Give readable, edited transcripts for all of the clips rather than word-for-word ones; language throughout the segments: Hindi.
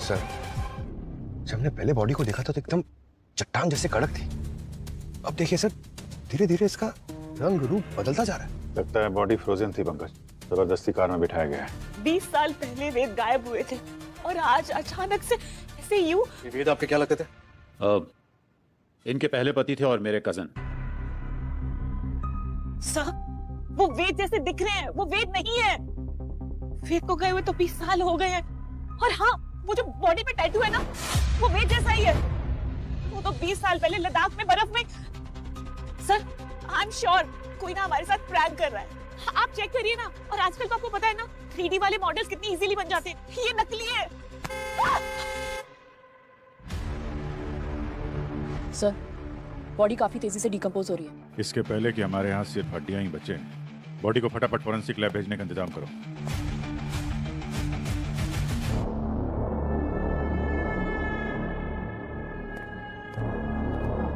सर, जब हमने पहले बॉडी को देखा था तो एकदम चट्टान जैसे कड़क थी। अब देखिए सर, धीरे धीरे इसका रंग रूप बदलता जा रहा है। लगता है बॉडी फ्रोजन थी पंकज, जबरदस्ती कार में बिठाया गया है। 20 साल पहले वेद गायब हुए थे और आज अचानक से ऐसे यूं। वेद आपके क्या लगते थे? इनके पहले पति थे और मेरे कजन। सर, वो वेद जैसे दिख रहे हैं, वो वेद नहीं है। वेद को गए हुए तो 20 साल हो गए हैं। और हाँ, वो जो बॉडी पे टैटू है ना, वो वेद जैसा ही है। वो तो 20 साल पहले लद्दाख में बर्फ में। सर, आई एम श्योर कोई ना हमारे साथ प्रैंक कर रहा है। आप चेक करिए ना। और आजकल तो आपको पता है ना, 3D वाले मॉडल्स कितनी इजीली बन जाते हैं। ये नकली है। सर, बॉडी काफी तेजी से डिकम्पोज हो रही है। इसके पहले कि हमारे यहाँ सिर्फ हड्डियां ही बचे, बॉडी को फटाफट फोरेंसिक लैब भेजने का इंतजाम करो।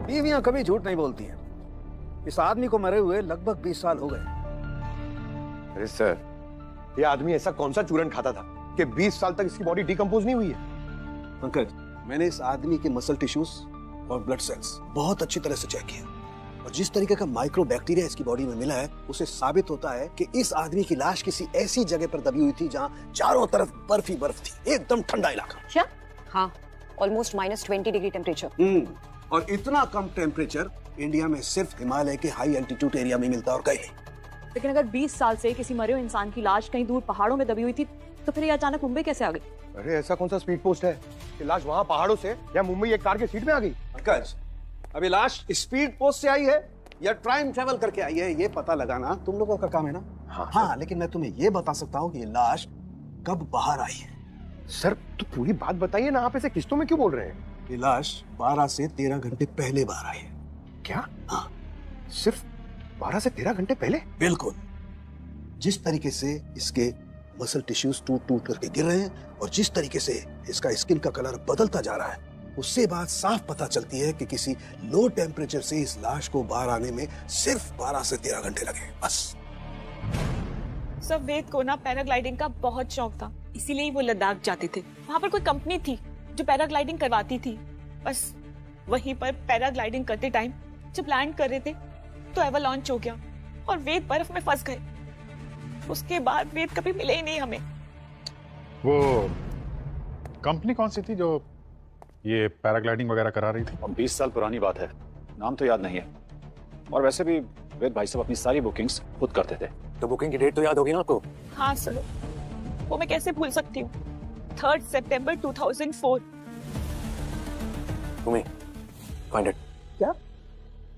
बीवियां कभी झूठ नहीं बोलती हैं। इस आदमी को मरे हुए लगभग 20 साल हो गए। अरे सर, ये आदमी ऐसा कौन सा चूरन खाता था कि 20 साल तक इसकी बॉडी डिकम्पोज नहीं हुई है? पंकज, मैंने इस आदमी के मसल टिश्यूज और ब्लड सेल्स बहुत अच्छी तरह से चेक किया और जिस तरीके का माइक्रो बैक्टीरिया इसकी बॉडी में मिला है, उसे साबित होता है कि इस आदमी की लाश किसी ऐसी जगह पर दबी हुई थी जहाँ चारों तरफ बर्फ ही बर्फ थी। एकदम ठंडा इलाका। क्या? हाँ, ऑलमोस्ट -20 डिग्री टेम्परेचर। और इतना कम टेम्परेचर इंडिया में सिर्फ हिमालय के हाई एल्टीट्यूड एरिया में मिलता और कहीं नहीं। लेकिन अगर 20 साल से किसी मरे हुए इंसान की लाश कहीं दूर पहाड़ों में दबी हुई थी, तो फिर ये अचानक मुंबई कैसे आ गई? अरे ऐसा कौन सा स्पीड पोस्ट है कि लाश वहाँ पहाड़ों से या मुंबई एक कार के सीट में आ गई? पंकज, अभी लाश स्पीड पोस्ट से आई है या टाइम ट्रेवल करके आई है, ये पता लगाना तुम लोगों का काम है ना। हाँ, लेकिन मैं तुम्हें ये बता सकता हूँ कि ये लाश कब बाहर आई है। सर, तो पूरी बात बताइए ना, आप ऐसे किस्तों में क्यों बोल रहे हैं? ये लाश 12 से 13 घंटे पहले बाहर आई है। क्या? हाँ, सिर्फ 12 से 13 घंटे पहले? बिल्कुल। जिस तरीके से इसके मसल टिश्यूज टूट टूट करके गिर रहे हैं और जिस तरीके से इसका स्किन का कलर बदलता जा रहा है, उससे बात साफ पता चलती है कि किसी लो टेम्परेचर से इस लाश को बाहर आने में सिर्फ 12 से 13 घंटे लगे, बस। सब वेद को ना पैराग्लाइडिंग का बहुत शौक था, इसीलिए ही वो लद्दाख जाते थे। वहाँ पर कोई कंपनी थी जो पैराग्लाइडिंग करवाती थी। बस वहीं पर पैराग्लाइडिंग करते टाइम जब लैंड कर रहे थे तो एवलांच हो गया और वेद बर्फ में फंस गए। उसके बाद वेद कभी मिले ही नहीं हमें। वो कंपनी कौन सी थी जो ये पैराग्लाइडिंग वगैरह करा रही थी? 20 साल पुरानी बात है, नाम तो याद नहीं है। और वैसे भी वेद भाई साहब अपनी सारी बुकिंग्स खुद करते थे। तो बुकिंग की डेट तो याद होगी ना आपको? हाँ सर, वो मैं कैसे भूल सकती हूँ। 3 सितंबर 2004। तुम्हें फाइंड इट। क्या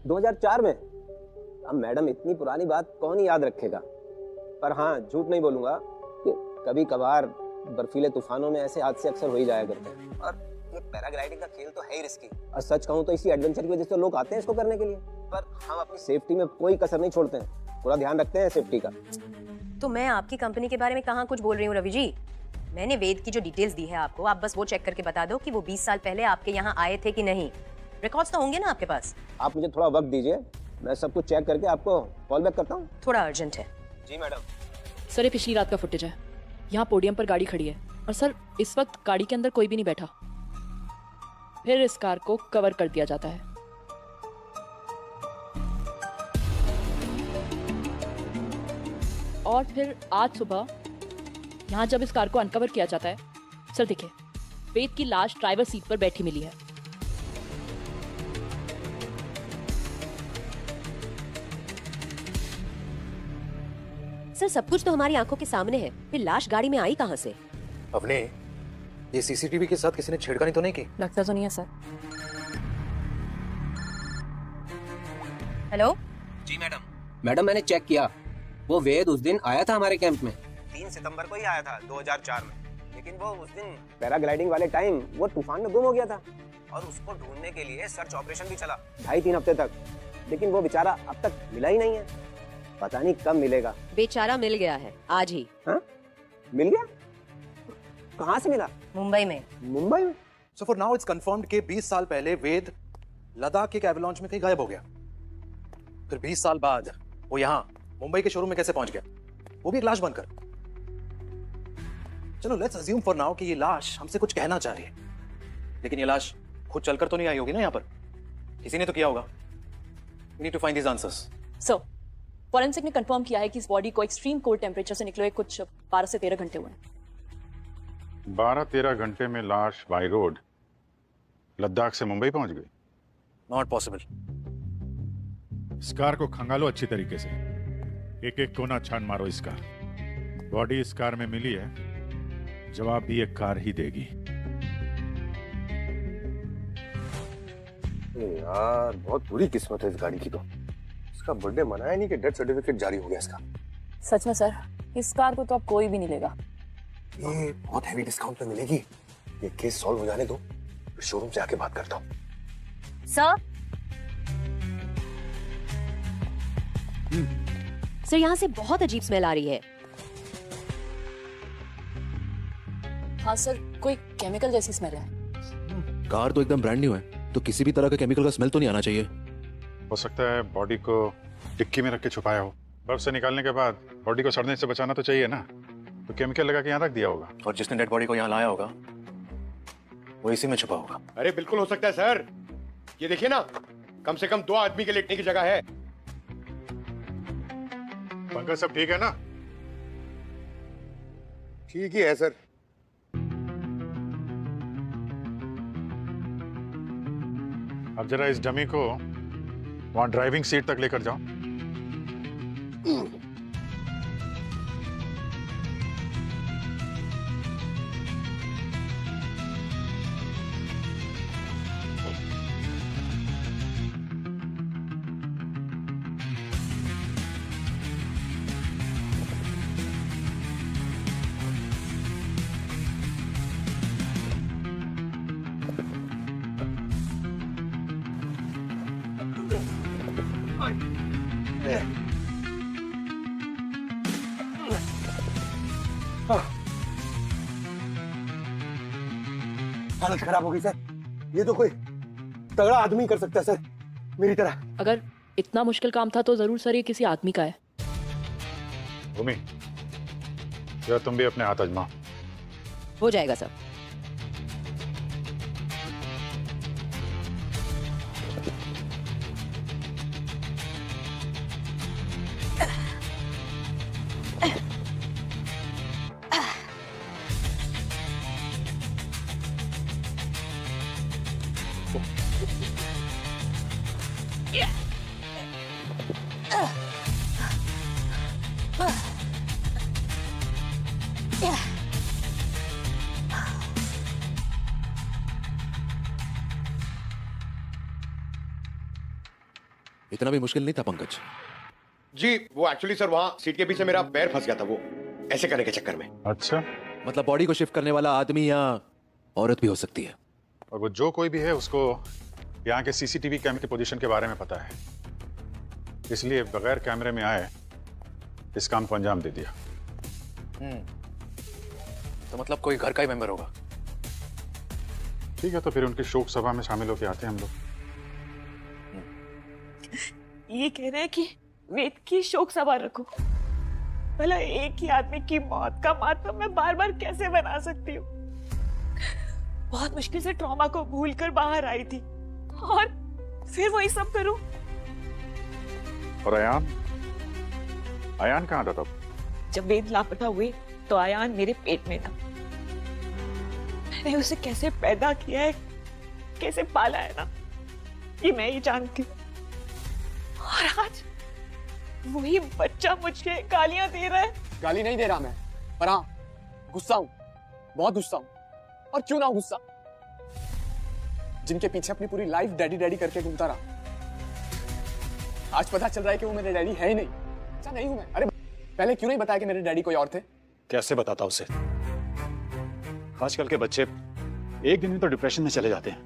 2004 में? अब मैडम, इतनी पुरानी बात कौन ही याद रखेगा। पर हाँ, झूठ नहीं बोलूंगा कि कभी कभार बर्फीले तूफानों में ऐसे हादसे अक्सर हो ही जाया करते हैं। और ये पैराग्लाइडिंग का खेल तो है ही रिस्की। और सच कहूँ तो इसी एडवेंचर की वजह से लोग आते हैं इसको करने के लिए। पर हम अपनी सेफ्टी में कोई कसर नहीं छोड़ते हैं, पूरा ध्यान रखते हैं सेफ्टी का। तो मैं आपकी कंपनी के बारे में कहाँ कुछ बोल रही हूँ रवि जी। मैंने वेद की जो डिटेल्स दी है आपको, आप बस वो चेक करके बता दो कि वो 20 साल पहले आपके यहाँ आए थे कि नहीं। रिकॉर्ड्स तो होंगे ना आपके पास? आप मुझे थोड़ा वक्त दीजिए, मैं सब कुछ चेक करके आपको कॉल बैक करता हूँ। थोड़ा अर्जेंट है। जी मैडम। सर, ये पिछली रात का फुटेज है। यहाँ पोडियम पर गाड़ी खड़ी है और सर इस वक्त गाड़ी के अंदर कोई भी नहीं बैठा। फिर इस कार को कवर कर दिया जाता है। और फिर आज सुबह यहाँ जब इस कार को अनकवर किया जाता है, सर देखिए, वेद की लाश ड्राइवर सीट पर बैठी मिली है। सर, सब कुछ तो हमारी आंखों के सामने है, फिर लाश गाड़ी में आई कहाँ से? अपने ये सीसीटीवी के साथ किसी ने छेड़खानी तो नहीं की? लगता तो नहीं है सर। हेलो जी मैडम। मैडम, मैंने चेक किया, वो वेद उस दिन आया था हमारे कैंप में। 3 सितंबर को ही आया था 2004 में। लेकिन वो उस दिन पैराग्लाइडिंग वाले टाइम वो तूफान में गुम हो गया था और उसको ढूंढने के लिए सर्च ऑपरेशन भी चला 2.5-3 हफ्ते तक। लेकिन वो बेचारा अब तक मिला ही नहीं है। पता नहीं कब मिलेगा। बेचारा मिल गया है आज ही। हाँ? मिल गया? कहाँ से मिला? मुंबई में। मुंबई में? So for now it's confirmed कि 20 साल पहले वेद लद्दाख के एवलांच में कहीं गायब हो गया। फिर 20 साल बाद वो यहाँ मुंबई के शोरूम में कैसे पहुंच गया, वो भी एक लाश बनकर? चलो लेट्स अज्यूम फॉर नाउ कि ये लाश हमसे कुछ कहना चाह रही है, लेकिन ये लाश खुद चलकर तो नहीं आई होगी ना यहाँ पर, किसी ने तो किया होगा। We need to find these answers. So forensic ने कंफर्म किया है कि इस बॉडी को एक्सट्रीम कोल्ड टेम्परेचर से निकले कुछ 12 से 13 घंटे हुए हैं। 12-13 घंटे में लाश बाई रोड लद्दाख से मुंबई पहुंच गई। Not possible. इस कार को खंगालो अच्छी तरीके से, एक एक कोना छान मारो इसका। बॉडी इस कार में मिली है, जवाब भी एक कार ही देगी। यार बहुत बुरी किस्मत है इस गाड़ी की तो। इसका बर्थडे मनाया नहीं कि डेथ सर्टिफिकेट जारी हो गया इसका। सच में सर, इस कार को तो अब कोई भी नहीं लेगा। ये बहुत हैवी डिस्काउंट पे मिलेगी। ये केस सॉल्व हो जाने दो, फिर शोरूम से आके बात करता हूँ। सर सर, यहाँ से बहुत अजीब स्मेल आ रही है। हाँ सर, कोई केमिकल जैसी स्मेल है। कार तो एकदम ब्रांड न्यू है, तो किसी भी तरह का केमिकल का स्मेल तो नहीं आना चाहिए। हो सकता है बॉडी को टिक्की में रख के छुपाया हो। बर्फ से निकालने के बाद बॉडी को सड़ने से बचाना तो चाहिए ना, तो केमिकल लगा के यहाँ रख दिया होगा। और जिसने डेड बॉडी को यहाँ लाया होगा वो इसी में छुपा होगा। अरे बिल्कुल हो सकता है सर। ये देखिए ना, कम से कम 2 आदमी के लेटने की जगह है। पंकज सब ठीक है ना? ठीक ही है सर। अब जरा इस डमी को वहां ड्राइविंग सीट तक लेकर जाओ। हालत खराब हो गई सर। ये तो कोई तगड़ा आदमी कर सकता है सर, मेरी तरह। अगर इतना मुश्किल काम था तो जरूर सर ये किसी आदमी का है। भूमि, जरा तुम भी अपने हाथ आजमाओ। हो जाएगा सर। इतना भी मुश्किल नहीं था पंकज जी। वो एक्चुअली सर वहां सीट के पीछे मेरा पैर फंस गया था, वो ऐसे करने के चक्कर में। अच्छा, मतलब बॉडी को शिफ्ट करने वाला आदमी या औरत भी हो सकती है। और वो जो कोई भी है उसको यहाँ के सीसीटीवी कैमरे की पोजीशन के बारे में पता है, इसलिए बगैर कैमरे में आए इस काम को अंजाम दे दिया। तो मतलब कोई घर का ही मेंबर होगा। ठीक है, तो फिर उनकी शोक सभा में शामिल होकर आते हैं हम लोग। ये कह रहे हैं कि वेद की शोक सभा रखो। भला एक ही आदमी की मौत का मातम मैं बार बार कैसे बना सकती हूँ? बहुत मुश्किल से ट्रॉमा को भूलकर बाहर आई थी और फिर वही सब करूं। और अयान कहाँ था तब? जब वेद लापता हुए तो अयान मेरे पेट में था। मैंने उसे कैसे पैदा किया है, कैसे पाला है ना, ये मैं ही जानती हूँ। और आज वही बच्चा मुझे गालियां दे रहा है। गाली नहीं दे रहा मैं, पर हाँ गुस्सा हूं, बहुत गुस्सा हूं। और क्यों ना गुस्सा, जिनके पीछे अपनी पूरी लाइफ डैडी डैडी करके घूमता रहा, आज पता चल रहा है कि वो मेरे डैडी है ही नहीं। अच्छा नहीं हूं मैं। अरे पहले क्यों नहीं बताया कि मेरे डैडी कोई और थे? कैसे बताता उसे? आजकल के बच्चे एक दिन में तो डिप्रेशन में चले जाते हैं,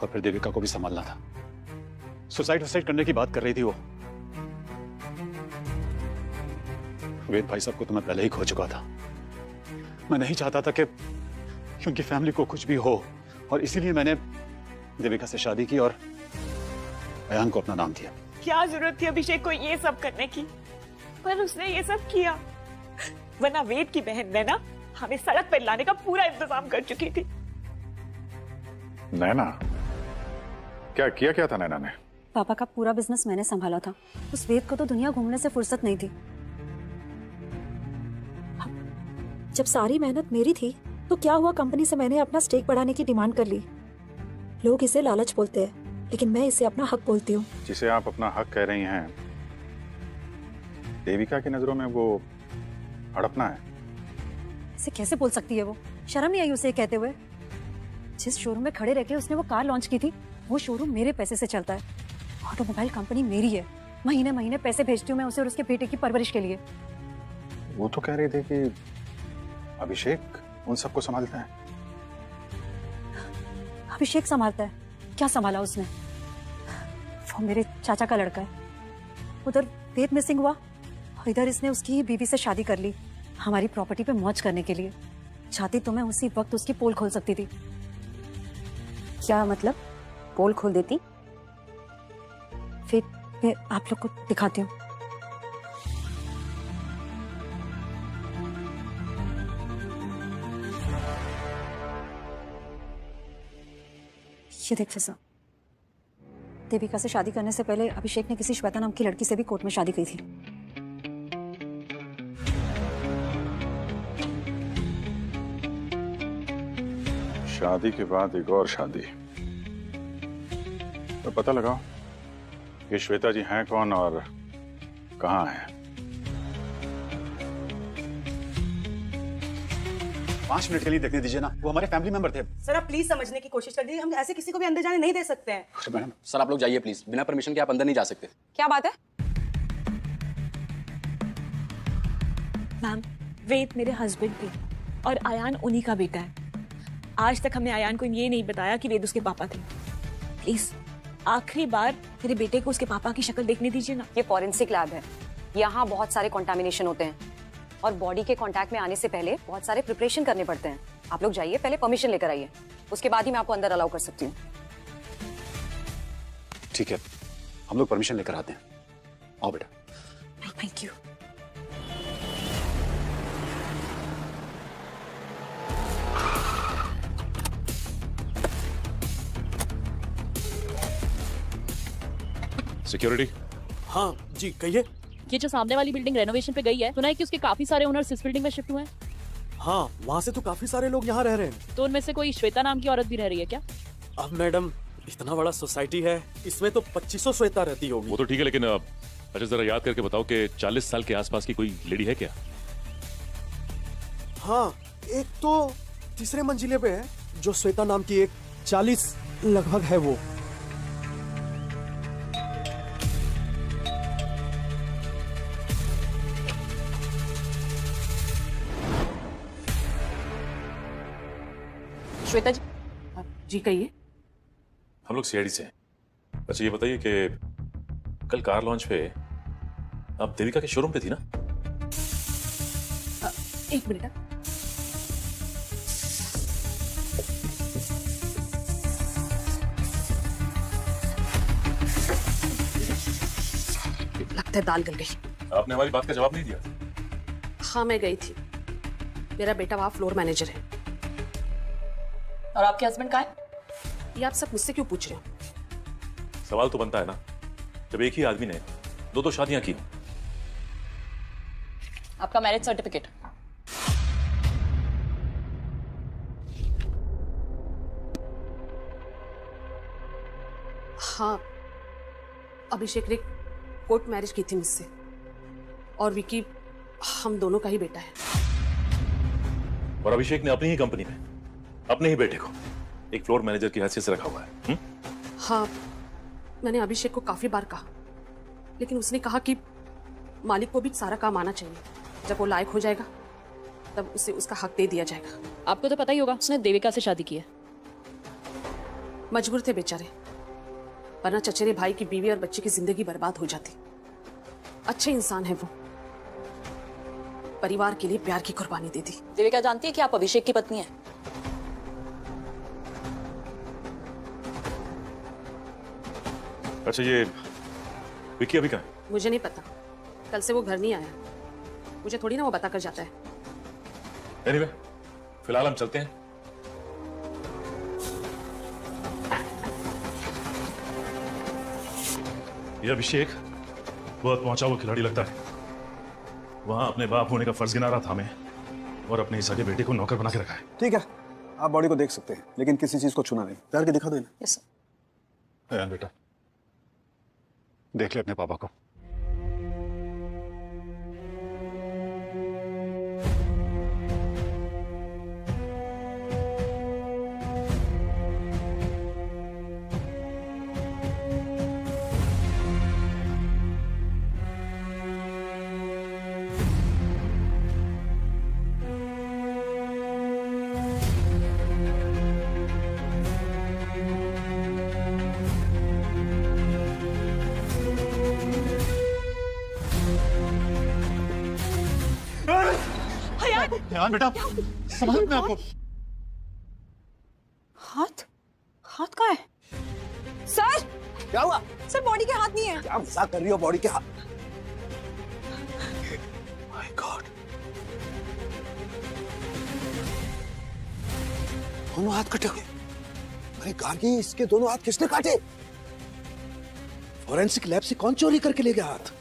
और फिर देविका को भी संभालना था। सुसाइड करने की बात कर रही थी वो। वेद भाई साहब को तो मैं पहले ही खो चुका था। मैं नहीं चाहता था कि उनकी फैमिली को कुछ भी हो, और इसीलिए मैंने देविका से शादी की और अयान को अपना नाम दिया। क्या जरूरत थी अभिषेक को ये सब करने की? पर उसने ये सब किया, वरना वेद की बहन नैना हमें सड़क पर लाने का पूरा इंतजाम कर चुकी थी। नैना, क्या था नैना ने? पापा का पूरा बिजनेस मैंने संभाला था। उस वेद को तो दुनिया घूमने से फुर्सत नहीं थी। जब सारी मेहनत मेरी थी तो क्या हुआ, कंपनी से मैंने अपना स्टेक बढ़ाने की डिमांड कर ली। लोग इसे लालच बोलते हैं, लेकिन मैं इसे अपना हक बोलती हूँ। जिसे आप अपना हक कह रही हैं, देविका की नजरों में वो हड़पना है। इसे कैसे बोल सकती है वो? शर्म नहीं आई उसे कहते हुए? जिस शोरूम में खड़े रह के उसने वो कार लॉन्च की थी, वो शोरूम मेरे पैसे से चलता है। ऑटोमोबाइल कंपनी मेरी है। महीने महीने पैसे भेजती हूँ मैं उसे और उसके बेटे की परवरिश के लिए। वो तो कह रहे थे कि अभिषेक उन सबको संभालता है। अभिषेक संभालता है? क्या संभाला उसने? वो मेरे चाचा का लड़का है। उधर वेद मिसिंग हुआ और इधर इसने उसकी ही बीवी से शादी कर ली, हमारी प्रॉपर्टी पे मौज करने के लिए। चाहती तो मैं उसी वक्त उसकी पोल खोल सकती थी। क्या मतलब? पोल खोल देती? फिर मैं आप लोग को दिखाती हूँ। ये देख फिजा, देविका से शादी करने से पहले अभिषेक ने किसी श्वेता नाम की लड़की से भी कोर्ट में शादी की थी। शादी के बाद एक और शादी। तो पता लगाओ कि श्वेता जी हैं कौन और कहाँ हैं। 5 मिनट के लिए देखने दीजिए ना, वो हमारे फैमिली मेंबर थे। सर आप प्लीज समझने की कोशिश कर दीजिए, हम ऐसे किसी को भी अंदर जाने नहीं दे सकते हैं। मैडम, सर आप लोग जाइए प्लीज, बिना परमिशन के आप अंदर नहीं जा सकते। क्या बात है? मैम, वेद मेरे हस्बैंड थे और आयान उन्हीं का बेटा है। आज तक हमने आयान को ये नहीं बताया कि वेद उसके पापा थे। प्लीज आखिरी बार मेरे बेटे को उसके पापा की शक्ल देखने दीजिए ना। ये फॉरेंसिक लैब है, यहाँ बहुत सारे कंटामिनेशन होते हैं और बॉडी के कांटेक्ट में आने से पहले बहुत सारे प्रिपरेशन करने पड़ते हैं। आप लोग जाइए, पहले परमिशन लेकर आइए, उसके बाद ही मैं आपको अंदर अलाउ कर सकती हूँ। ठीक है, हम लोग परमिशन लेकर आते हैं। आओ बेटा। Thank you. सिक्योरिटी। हाँ जी कहिए। ये जो सामने वाली बिल्डिंग रेनोवेशन पे गई है, सुना है कि उसके काफी सारे ओनर्स इस बिल्डिंग में शिफ्ट हुए हैं। हाँ, वहाँ से तो काफी सारे लोग यहाँ रह रहे हैं। तो उनमें से कोई श्वेता नाम की औरत भी रह रही है क्या? अब मैडम, इतना बड़ा सोसाइटी है, इसमें तो 2500 श्वेता रहती होगी। वो तो ठीक है, लेकिन अच्छा जरा याद करके बताओ कि 40 साल के आसपास की कोई लेडी है क्या? हाँ, एक तो तीसरे मंजिले पे है जो श्वेता नाम की, एक 40 लगभग है वो। श्वेता जी। जी कहिए। हम लोग सीआईडी से हैं। अच्छा ये बताइए कि कल कार लॉन्च पे आप देविका के शोरूम पे थी ना? एक मिनट। लगता है दाल गल गई। आपने हमारी बात का जवाब नहीं दिया। हाँ मैं गई थी, मेरा बेटा वहाँ फ्लोर मैनेजर है। और आपके हस्बैंड कहाँ है? ये आप सब मुझसे क्यों पूछ रहे हो? सवाल तो बनता है ना, जब एक ही आदमी ने दो शादियां की। आपका मैरिज सर्टिफिकेट। हाँ, अभिषेक ने कोर्ट मैरिज की थी मुझसे और विकी हम दोनों का ही बेटा है। और अभिषेक ने अपनी ही कंपनी में अपने ही बेटे को एक फ्लोर मैनेजर की हैसियत से रखा हुआ है। हाँ, मैंने अभिषेक को काफी बार कहा, लेकिन उसने कहा कि मालिक को भी सारा काम आना चाहिए। जब वो लायक हो जाएगा तब उसे उसका हक दे दिया जाएगा। आपको तो पता ही होगा उसने देविका से शादी की है। मजबूर थे बेचारे, वरना चचेरे भाई की बीवी और बच्चे की जिंदगी बर्बाद हो जाती। अच्छे इंसान है वो, परिवार के लिए प्यार की कुर्बानी दे दी। देविका जानती है कि आप अभिषेक की पत्नी हैं। अच्छा ये विकी अभी कहाँ है? मुझे नहीं पता, कल से वो घर नहीं आया। मुझे थोड़ी ना वो बता कर जाता है। Anyway, फिलहाल हम चलते हैं। ये अभिषेक बहुत पहुंचा हुआ खिलाड़ी लगता है। वहां अपने बाप होने का फर्ज गिना रहा था हमें, और अपने सगे बेटे को नौकर बना के रखा है। ठीक है, आप बॉडी को देख सकते हैं, लेकिन किसी चीज को छूना नहीं। तैयार के दिखा दो इन्हें। यस अयान बेटा, देख ले अपने पापा को। अयान बेटा, संभाल अपने आप को। हाथ हाथ कहाँ है सर? क्या हुआ सर? बॉडी के हाथ नहीं है। क्या मजाक कर रही हो? बॉडी के हाथ? माय गॉड, दोनों हाथ कटे हुए। अरे गार्गी, इसके दोनों हाथ किसने काटे? फॉरेंसिक लैब से कौन चोरी करके ले गया हाथ?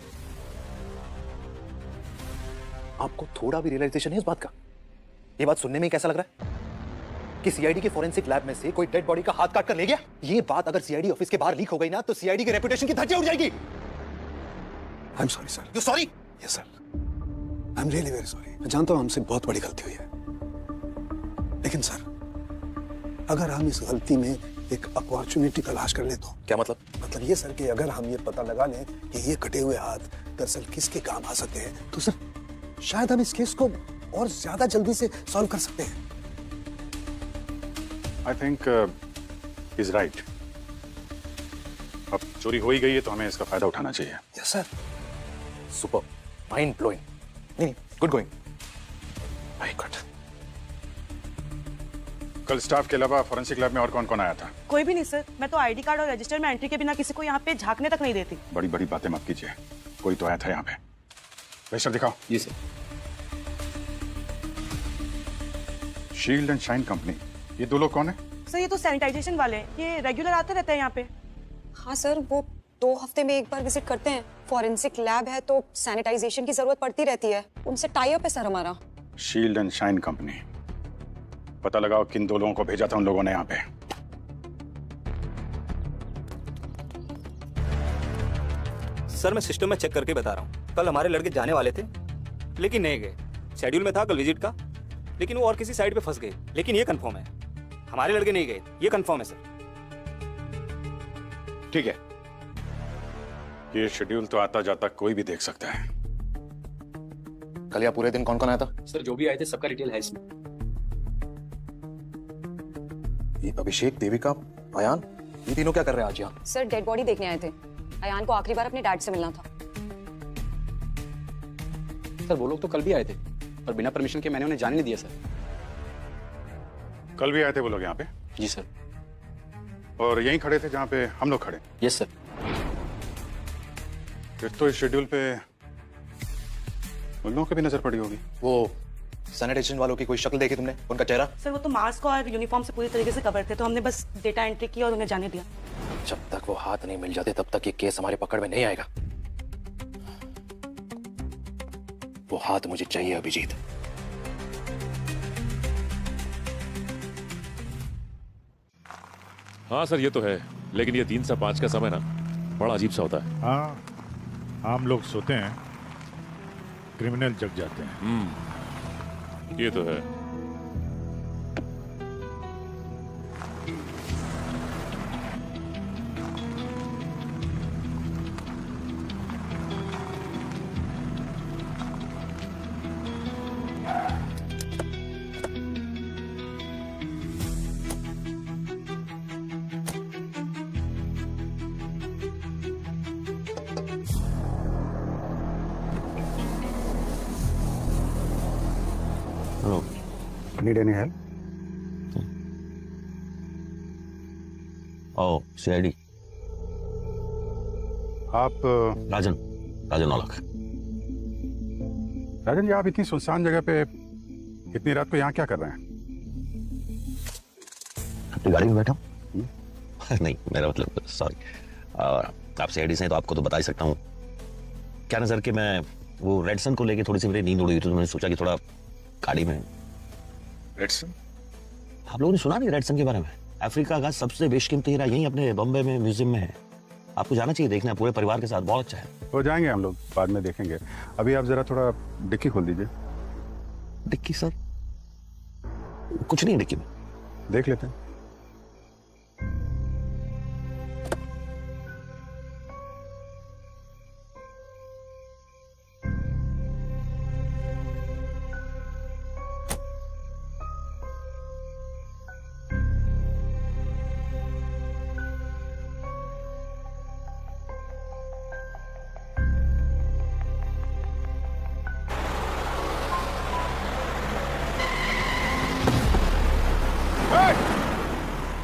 आपको थोड़ा भी रियलाइजेशन है इस बात का? ये बात सुनने में कैसा लग रहा है कि सीआईडी के फॉरेंसिक लैब में से कोई डेड बॉडी का हाथ काट कर ले गया? ये बात अगर सीआईडी ऑफिस के बाहर लीक हो गई ना, तो सीआईडी की रेपुटेशन की धज्जियां उड़ जाएगी। I am sorry sir. You sorry? Yes sir, I am really very sorry. मैं जानता हूं हमसे बहुत बड़ी गलती हुई है, लेकिन सर अगर हम इस गलती में एक अपॉर्चुनिटी तलाश कर ले तो। क्या मतलब? मतलब ये सर कि अगर हम ये पता लगा लें कि ये कटे हुए हाथ दरअसल किसके काम आ सकते हैं, तो सर शायद हम इस केस को और ज्यादा जल्दी से सॉल्व कर सकते हैं। I think is right. अब चोरी हो ही गई है तो हमें इसका फायदा उठाना चाहिए। Yes sir. Super, mind blowing. नहीं, गुड गोइंग। Very good. कल स्टाफ के अलावा फॉरेंसिक लैब में और कौन कौन आया था? कोई भी नहीं सर। मैं तो आईडी कार्ड और रजिस्टर में एंट्री के बिना किसी को यहाँ पे झांकने तक नहीं देती। बड़ी बड़ी बातें मत कीजिए, कोई तो आया था यहाँ पे। रजिस्टर दिखाओ। जी sir. Shield and shine company, ये दो लोग कौन है? सर ये तो सैनिटाइजेशन वाले हैं, ये रेगुलर आते रहते हैं यहाँ पे। हाँ सर, वो 2 हफ्ते में एक बार विजिट करते हैं। फॉरेंसिक लैब है तो सैनिटाइजेशन की जरूरत पड़ती रहती है, उनसे टाई अप है सर हमारा। शील्ड एंड शाइन कंपनी, पता लगाओ किन दो लोगों को भेजा था उन लोगों ने यहाँ पे। सर मैं सिस्टम में चेक करके बता रहा हूँ। कल हमारे लड़के जाने वाले थे लेकिन नहीं गए। शेड्यूल में था कल विजिट का, लेकिन वो और किसी साइड पे फंस गए। लेकिन ये कंफर्म है हमारे लड़के नहीं गए, ये कंफर्म है सर। ठीक है, ये शेड्यूल तो आता जाता कोई भी देख सकता है। कल या पूरे दिन कौन कौन आया था? सर जो भी आए थे सबका डिटेल है इसमें। ये अभिषेक, देविका, अयान, ये तीनों क्या कर रहे हैं आज यहाँ? सर डेड बॉडी देखने आए थे। अयान को आखिरी बार अपने डैड से मिलना था। सर वो लोग तो कल भी आए थे और बिना परमिशन के मैंने उन्हें जाने नहीं दिया सर। कल भी आए थे वो लोग यहाँ पे? जी सर। और यहीं खड़े थे जहाँ पे हम लोग खड़े? Yes sir. फिर तो इस शेड्यूल पे उन लोगों की भी नजर पड़ी होगी। वो सैनिटाइजेशन वालों की कोई शक्ल देखी तुमने? उनका चेहरा? सर वो तो मास्क और यूनिफॉर्म से पूरी तरीके से कवर थे, तो हमने बस डेटा एंट्री की और उन्हें जाने दिया। जब तक वो हाथ नहीं मिल जाते तब तक ये केस हमारे पकड़ में नहीं आएगा। वो हाथ मुझे चाहिए अभिजीत। हाँ सर ये तो है, लेकिन ये 3 से 5 का समय ना बड़ा अजीब सा होता है। हाँ, हम लोग सोते हैं, क्रिमिनल जग जाते हैं। ये तो है। Need any help? सीआईडी। आप राजन औलख। राजन जी, आप इतनी सुनसान जगह पे इतनी रात को यहाँ क्या कर रहे हैं? अपनी गाड़ी में बैठा हूँ। नहीं मेरा मतलब सॉरी, आप सीआईडी से हैं तो आपको तो बता ही सकता हूँ। क्या नजर कि मैं वो रेडसन को लेके थोड़ी सी मेरी नींद उड़ी हुई थी, तो मैंने सोचा कि थोड़ा गाड़ी में। रेडसन? आप लोगों ने सुना नहीं रेडसन के बारे में? अफ्रीका का सबसे बेशकीमती हीरा यहीं अपने बॉम्बे में म्यूजियम में है। आपको जाना चाहिए, देखना पूरे परिवार के साथ, बहुत अच्छा है। हो जाएंगे हम लोग, बाद में देखेंगे। अभी आप जरा थोड़ा डिक्की खोल दीजिए। Dickey sir? कुछ नहीं है डिक्की में। देख लेते हैं।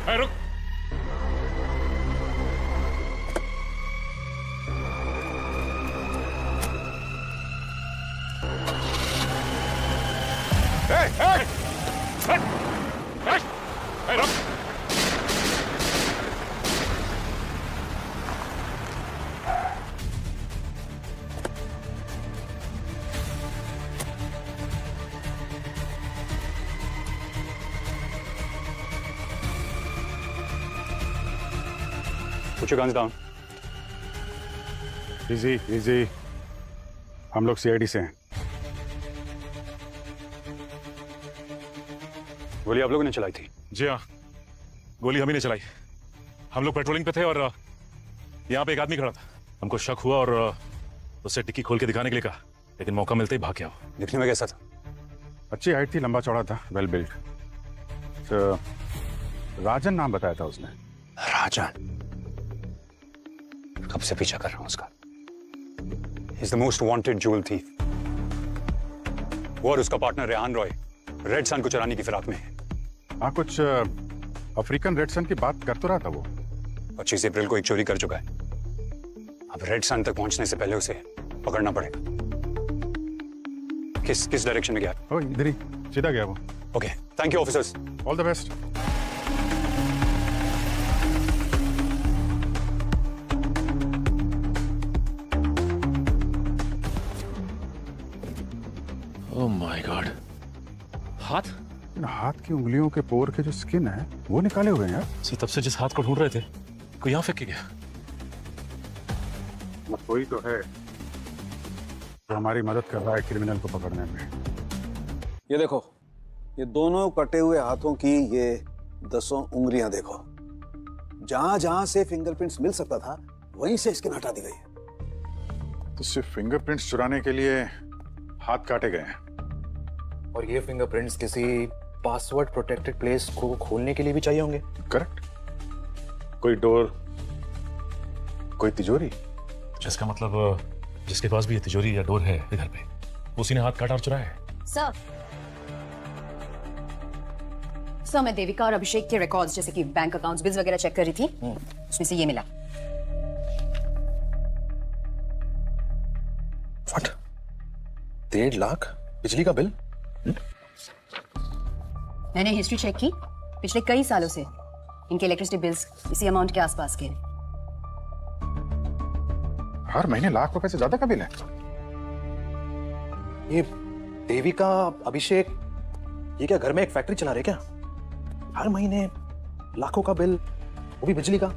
रुक। Put your guns down. Easy, easy. हम लोग सीआईडी से हैं। गोली आप लोगों ने चलाई थी? जी हाँ, गोली हम ही ने चलाई। हम लोग पेट्रोलिंग पे थे और यहाँ पे एक आदमी खड़ा था। हमको शक हुआ और उससे टिक्की खोल के दिखाने के लिए कहा, लेकिन मौका मिलते ही भाग गया वो। दिखने में कैसा था? अच्छी हाइट थी, लंबा चौड़ा था, वेल बिल्ड। तो राजन नाम बताया था उसने। राजन? कब से पीछा कर रहा हूं उसका। He's the most wanted jewel thief. वो और उसका partner Rehan Roy red sun को चुराने की फिराक में है। हाँ, कुछ अफ्रीकन रेड सन की बात कर तो रहा था वो। 25 अप्रैल को एक चोरी कर चुका है। अब रेड सन तक पहुंचने से पहले उसे पकड़ना पड़ेगा। किस डायरेक्शन में गया? ओ, इधर ही सीधा गया वो। Okay, thank you officers. All the best. Oh my God, हाथ? इन हाथ की उंगलियों के पोर के जो स्किन है वो निकाले हुए हैं यार। तब से जिस हाथ को ढूंढ रहे थे कोई यहाँ फेंक के गया। कोई तो है जो हमारी मदद कर रहा है क्रिमिनल को पकड़ने में। ये देखो, ये दोनों कटे हुए हाथों की ये 10 उंगलियां देखो। जहां जहां से फिंगरप्रिंट्स मिल सकता था वहीं से स्किन हटा दी गई है। तो सिर्फ फिंगरप्रिंट्स चुराने के लिए हाथ काटे गए हैं। और ये फिंगरप्रिंट्स किसी पासवर्ड प्रोटेक्टेड प्लेस को खोलने के लिए भी चाहिए होंगे। करेक्ट। कोई डोर, कोई तिजोरी। जिसका मतलब जिसके पास भी ये तिजोरी या डोर है इधर पे, उसी ने हाथ काटा और चुराया है। सर, मैं देविका और अभिषेक के रिकॉर्ड्स जैसे कि बैंक अकाउंट्स, बिल्स वगैरह चेक कर रही थी। उसमें से ये मिला। व्हाट? 1.5 लाख बिजली का बिल? मैंने हिस्ट्री चेक की पिछले कई सालों से। इनके इलेक्ट्रिसिटी बिल्स इसी अमाउंट के आसपास के। हर महीने लाख रुपए से ज्यादा का बिल है। ये देविका, अभिषेक, ये क्या घर में एक फैक्ट्री चला रहे क्या? हर महीने लाखों का बिल, वो भी बिजली का।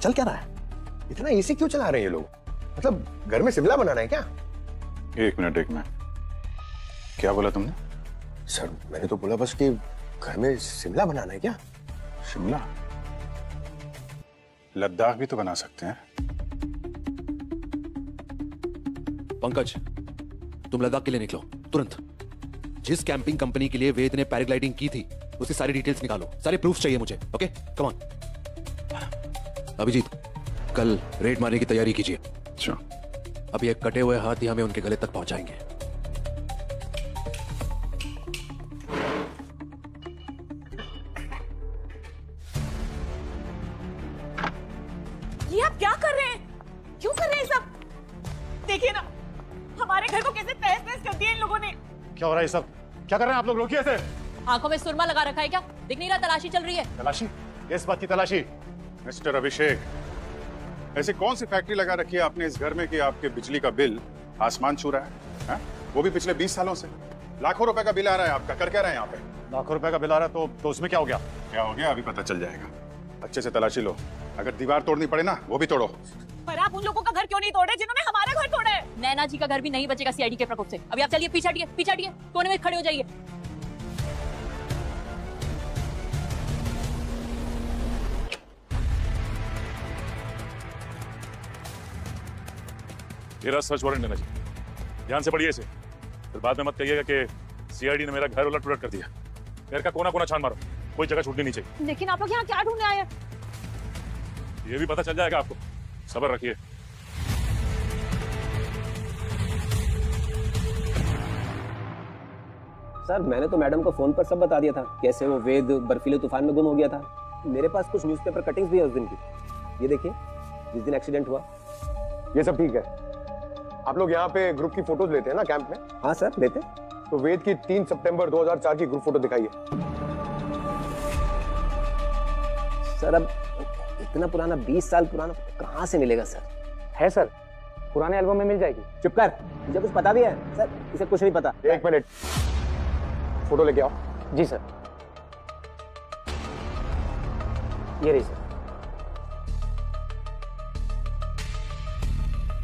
चल क्या रहा है? इतना एसी क्यों चला रहे हैं ये लोग? मतलब घर में शिमला बनाना है क्या? एक मिनट। क्या बोला तुमने? सर, मैंने तो बोला बस कि घर में शिमला बनाना है क्या? शिमला? लद्दाख भी तो बना सकते हैं। पंकज, तुम लद्दाख के लिए निकलो तुरंत। जिस कैंपिंग कंपनी के लिए वेद ने पैराग्लाइडिंग की थी उसकी सारी डिटेल्स निकालो। सारे प्रूफ चाहिए मुझे। Okay, come on. अभिजीत, कल रेड मारने की तैयारी कीजिए। अच्छा। अब ये कटे हुए हाथ ही हमें उनके गले तक पहुंचाएंगे। ये आप क्या कर रहे हैं? क्यों कर रहे हैं सब? देखिए ना, हमारे घर को कैसे तहस नहस कर दिया इन लोगों ने। क्या हो रहा है सब? क्या कर रहे हैं आप लोग? रोकिए इसे। आंखों में सुरमा लगा रखा है क्या? दिख नहीं रहा तलाशी चल रही है? तलाशी? किस बात की तलाशी? मिस्टर अभिषेक, ऐसी कौन सी फैक्ट्री लगा रखी है आपने इस घर में कि आपके बिजली का बिल आसमान छू रहा है? वो भी पिछले 20 सालों से। लाखों रुपए का बिल आ रहा है आपका, कर क्या रहे हैं यहाँ पे? लाखों रुपए का बिल आ रहा है तो उसमें क्या हो गया? क्या हो गया अभी पता चल जाएगा। अच्छे से तलाशी लो, अगर दीवार तोड़नी पड़े ना वो भी तोड़ो। पर आप उन लोगों का घर क्यों नहीं तोड़े जिन्होंने हमारा घर तोड़ा है? नैना जी का घर भी नहीं बचेगा सीआईडी के प्रकोप से। अभी आप चलिए, पीछे हटिए, कोने में खड़े हो जाइए। मेरा सर्च वारंट लेना चाहिए, ध्यान से पढ़िए इसे, फिर बाद में मत कहिएगा कि सीआईडी ने मेरा घर उलट पुलट कर दिया। घर का कोना कोना छान मारो, कोई जगह छूटनी नहीं चाहिए। लेकिन आप लोग यहाँ क्या ढूंढने आए हैं? ये भी पता चल जाएगा आपको, सब्र रखिए। सर मैंने तो मैडम को फोन पर सब बता दिया था, कैसे वो वेद बर्फीले तूफान में गुम हो गया था। मेरे पास कुछ न्यूज़पेपर कटिंग्स भी है उस दिन की। ये देखिए, जिस दिन एक्सीडेंट हुआ। ये सब ठीक है। आप लोग यहाँ पे ग्रुप की फोटोज लेते हैं ना कैंप में? हाँ सर लेते। तो वेद की 3 सितंबर 2004 की ग्रुप फोटो दिखाइए। सर अब इतना पुराना, 20 साल पुराना कहाँ से मिलेगा सर? है सर, पुराने एल्बम में मिल जाएगी। चुप कर, मुझे कुछ पता भी है सर, इसे कुछ नहीं पता। 1 मिनट, फोटो लेके आओ। जी सर, ये रही सर।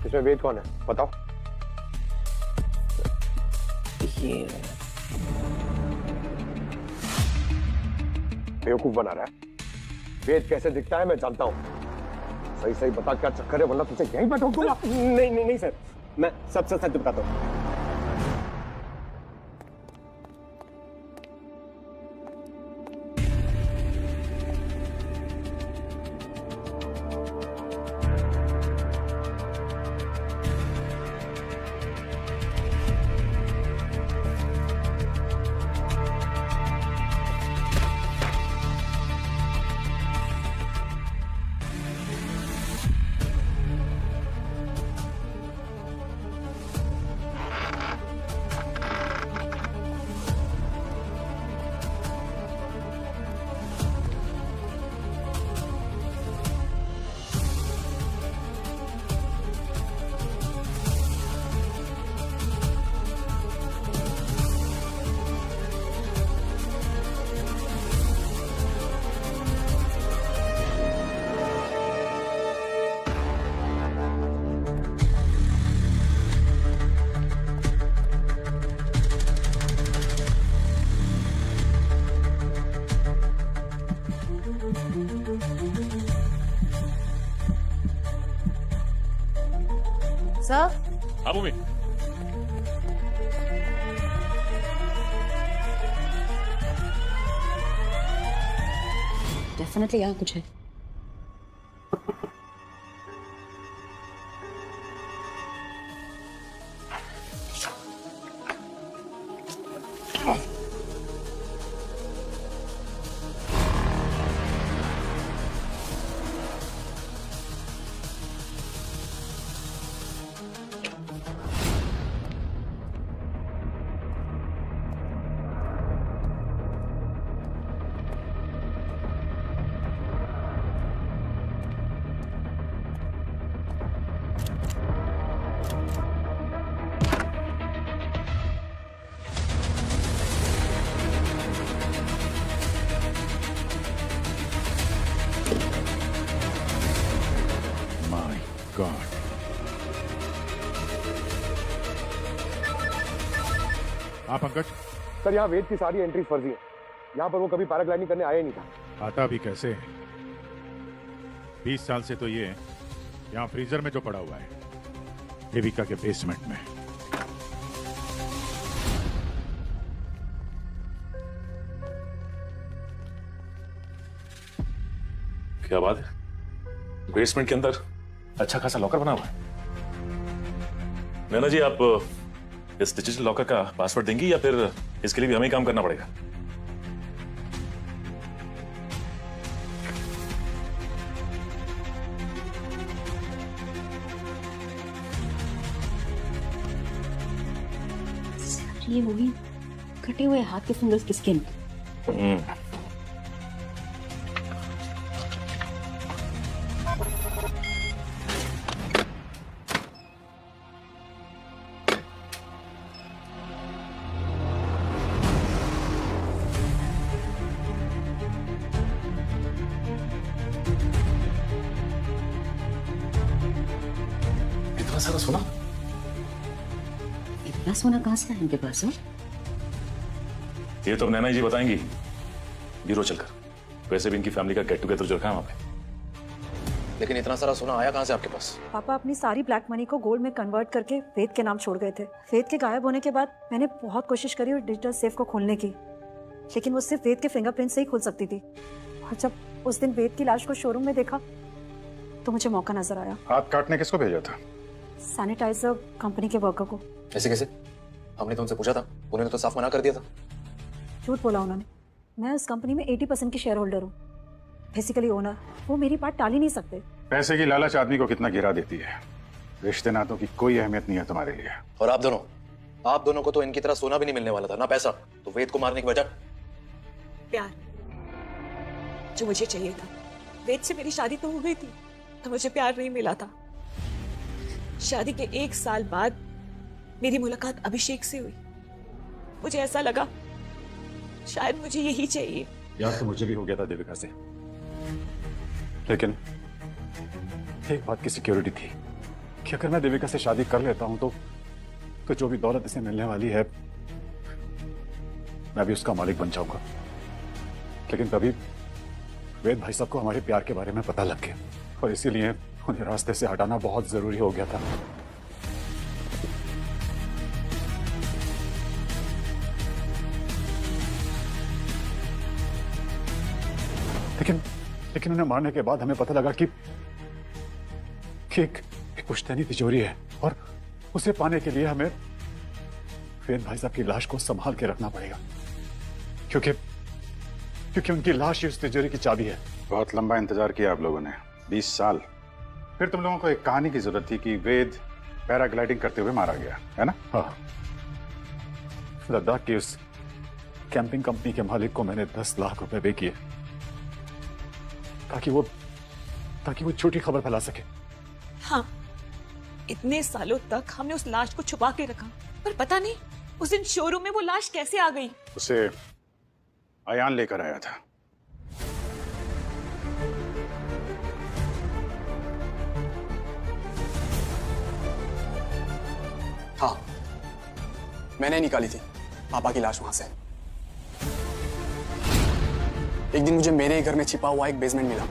इसमें वेद कौन है बताओ? ये बेवकूफ बना रहा है। वेद कैसे दिखता है मैं जानता हूँ। सही सही बता क्या चक्कर है, वरना तुझे यहीं पर ठोक दूंगा। नहीं सर, मैं सब सच बताता हूँ। सर? हाँ भूमि। डेफिनेटली यहाँ कुछ है। हाँ पंकज। सर यहाँ वेद की सारी एंट्रीज फर्जी है। यहाँ पर वो कभी पैराग्लाइडिंग करने आया ही नहीं था। आता भी कैसे? 20 साल से तो ये यहाँ फ्रीजर में जो पड़ा हुआ है, देविका के बेसमेंट में। क्या बात है, बेसमेंट के अंदर अच्छा खासा लॉकर बना हुआ है। नैना जी, आप इस डिजिटल लॉकर का पासवर्ड देंगी या फिर इसके लिए भी हमें काम करना पड़ेगा? ये होगी कटे हुए हाथ के फिंगर्स की स्किन। इतना सारा सोना? इतना सोना कहाँ से है इनके पास? ये तो नैना जी बताएंगी ब्यूरो चलकर। वैसे भी इनकी फैमिली का गेट टुगेदर जो रखा है वहां पे। लेकिन इतना सारा सोना आया कहाँ से आपके पास? पापा अपनी सारी ब्लैक मनी को गोल्ड में कन्वर्ट करके वेद के नाम छोड़ गए थे। वेद के गायब होने के बाद मैंने बहुत कोशिश करी और डिजिटल सेफ को खोलने की, लेकिन वो सिर्फ वेद के फिंगरप्रिंट से ही खुल सकती थी। और जब उस दिन वेद की लाश को शोरूम में देखा तो मुझे मौका नजर आया। हाथ काटने किसको भेजा था? सैनिटाइजर कंपनी के वर्कर को। ऐसे कैसे? हमने तो उनसे पूछा था, उन्होंने तो साफ मना कर दिया था। झूठ बोला उन्होंने। मैं उस कंपनी में 80% की शेयर होल्डर हूँ, बेसिकली ओनर। वो मेरी बात टाल ही नहीं सकते। पैसे की लालच आदमी को कितना गिरा देती है। रिश्ते नातों की कोई अहमियत नहीं है तुम्हारे लिए। और आप दोनों को तो इनकी तरह सोना भी नहीं मिलने वाला था, ना पैसा। तो वेद को मारने की वजह? प्यार जो मुझे चाहिए था। वेद से मेरी शादी तो हो गई थी, तो मुझे प्यार नहीं मिला था। शादी के 1 साल बाद मेरी मुलाकात अभिषेक से हुई। मुझे ऐसा लगा शायद मुझे यही चाहिए। यार तो मुझे भी हो गया था देविका से, लेकिन एक बात की सिक्योरिटी थी कि अगर मैं देविका से शादी कर लेता हूं तो जो भी दौलत इसे मिलने वाली है मैं भी उसका मालिक बन जाऊंगा। लेकिन तभी वेद भाई साहब को हमारे प्यार के बारे में पता लग गया और इसीलिए उन्हें रास्ते से हटाना बहुत जरूरी हो गया था। लेकिन उन्हें मारने के बाद हमें पता लगा कि एक पुश्तैनी तिजोरी है और उसे पाने के लिए हमें वेद भाई साहब की लाश को संभाल के रखना पड़ेगा, क्योंकि उनकी लाश ही उस तिजोरी की चाबी है। बहुत लंबा इंतजार किया आप लोगों ने, 20 साल। फिर तुम लोगों को एक कहानी की जरूरत थी कि वेद पैराग्लाइडिंग करते हुए मारा गया, है ना? हाँ। लद्दाख की उस कैंपिंग कंपनी के मालिक को मैंने 10 लाख रुपए पे किए ताकि वो झूठी खबर फैला सके। हाँ, इतने सालों तक हमने उस लाश को छुपा के रखा, पर पता नहीं उस दिन शोरूम में वो लाश कैसे आ गई। उसे अयान लेकर आया था। हाँ, मैंने निकाली थी पापा की लाश वहां से। एक दिन मुझे मेरे ही घर में छिपा हुआ एक बेसमेंट मिला।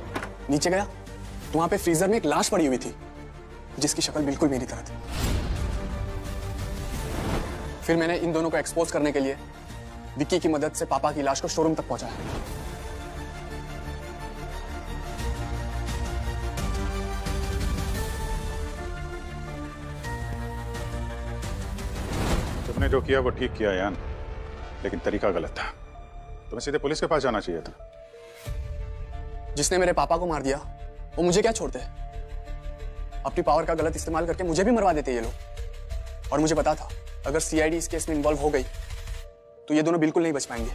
नीचे गया तो वहां पे फ्रीजर में एक लाश पड़ी हुई थी जिसकी शक्ल बिल्कुल मेरी तरह थी। फिर मैंने इन दोनों को एक्सपोज करने के लिए विक्की की मदद से पापा की लाश को शोरूम तक पहुंचाया। तुमने जो किया वो ठीक किया यान, लेकिन तरीका गलत था। तुम्हें सीधे पुलिस के पास जाना चाहिए था। जिसने मेरे पापा को मार दिया वो मुझे क्या छोड़ते? अपनी पावर का गलत इस्तेमाल करके मुझे भी मरवा देते ये लोग। और मुझे पता था अगर सीआईडी इस केस में इन्वॉल्व हो गई तो ये दोनों बिल्कुल नहीं बच पाएंगे।